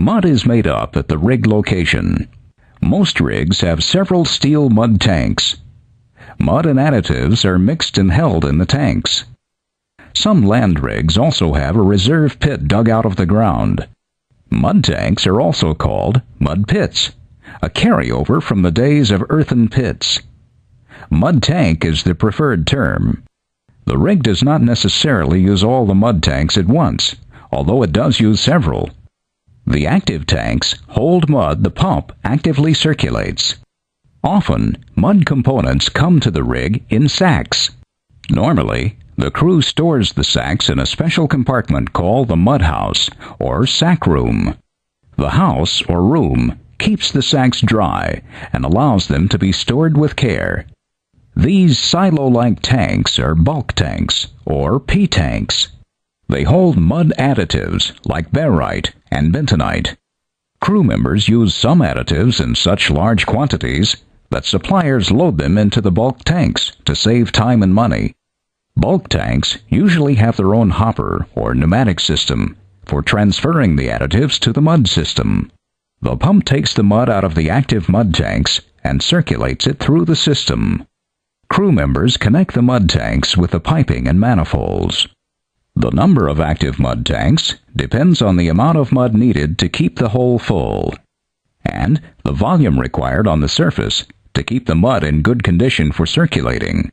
Mud is made up at the rig location. Most rigs have several steel mud tanks. Mud and additives are mixed and held in the tanks. Some land rigs also have a reserve pit dug out of the ground. Mud tanks are also called mud pits, a carryover from the days of earthen pits. Mud tank is the preferred term. The rig does not necessarily use all the mud tanks at once, although it does use several. The active tanks hold mud the pump actively circulates. Often, mud components come to the rig in sacks. Normally, the crew stores the sacks in a special compartment called the mud house or sack room. The house or room keeps the sacks dry and allows them to be stored with care. These silo-like tanks are bulk tanks or P-tanks. They hold mud additives like barite and bentonite. Crew members use some additives in such large quantities that suppliers load them into the bulk tanks to save time and money. Bulk tanks usually have their own hopper or pneumatic system for transferring the additives to the mud system. The pump takes the mud out of the active mud tanks and circulates it through the system. Crew members connect the mud tanks with the piping and manifolds. The number of active mud tanks depends on the amount of mud needed to keep the hole full, and the volume required on the surface to keep the mud in good condition for circulating.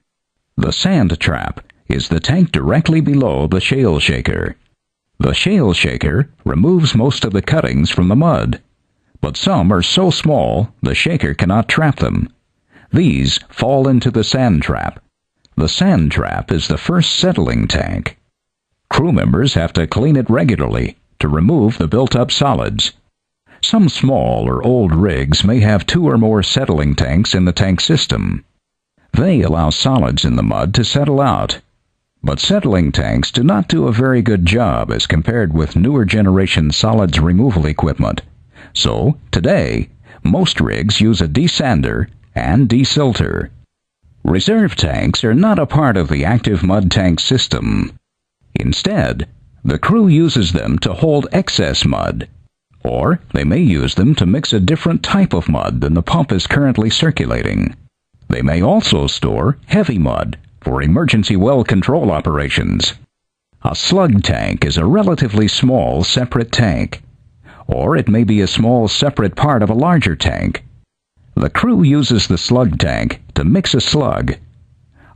The sand trap is the tank directly below the shale shaker. The shale shaker removes most of the cuttings from the mud, but some are so small the shaker cannot trap them. These fall into the sand trap. The sand trap is the first settling tank. Crew members have to clean it regularly to remove the built-up solids. Some small or old rigs may have 2 or more settling tanks in the tank system. They allow solids in the mud to settle out. But settling tanks do not do a very good job as compared with newer generation solids removal equipment. So, today, most rigs use a desander and desilter. Reserve tanks are not a part of the active mud tank system. Instead, the crew uses them to hold excess mud, or they may use them to mix a different type of mud than the pump is currently circulating. They may also store heavy mud for emergency well control operations. A slug tank is a relatively small separate tank, or it may be a small separate part of a larger tank. The crew uses the slug tank to mix a slug.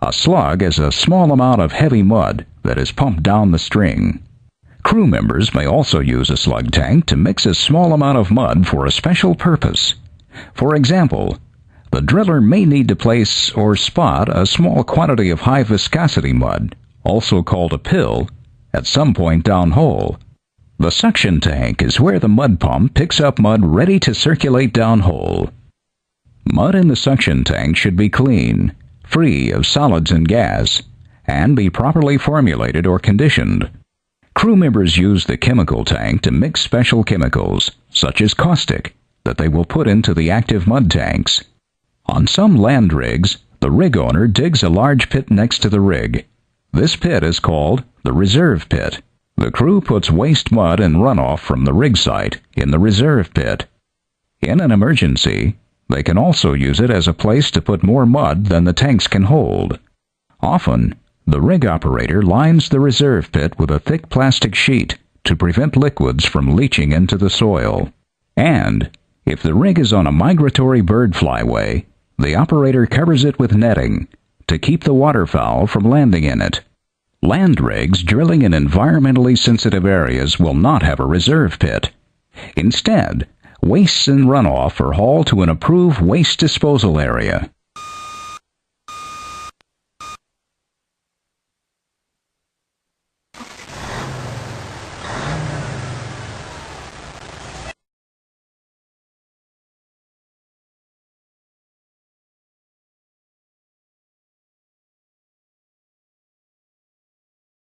A slug is a small amount of heavy mud that is pumped down the string. Crew members may also use a slug tank to mix a small amount of mud for a special purpose. For example, the driller may need to place or spot a small quantity of high viscosity mud, also called a pill, at some point downhole. The suction tank is where the mud pump picks up mud ready to circulate downhole. Mud in the suction tank should be clean, free of solids and gas, and be properly formulated or conditioned. Crew members use the chemical tank to mix special chemicals, such as caustic, that they will put into the active mud tanks. On some land rigs, the rig owner digs a large pit next to the rig. This pit is called the reserve pit. The crew puts waste mud and runoff from the rig site in the reserve pit. In an emergency, they can also use it as a place to put more mud than the tanks can hold. Often, the rig operator lines the reserve pit with a thick plastic sheet to prevent liquids from leaching into the soil. And, if the rig is on a migratory bird flyway, the operator covers it with netting to keep the waterfowl from landing in it. Land rigs drilling in environmentally sensitive areas will not have a reserve pit. Instead, wastes and runoff are hauled to an approved waste disposal area.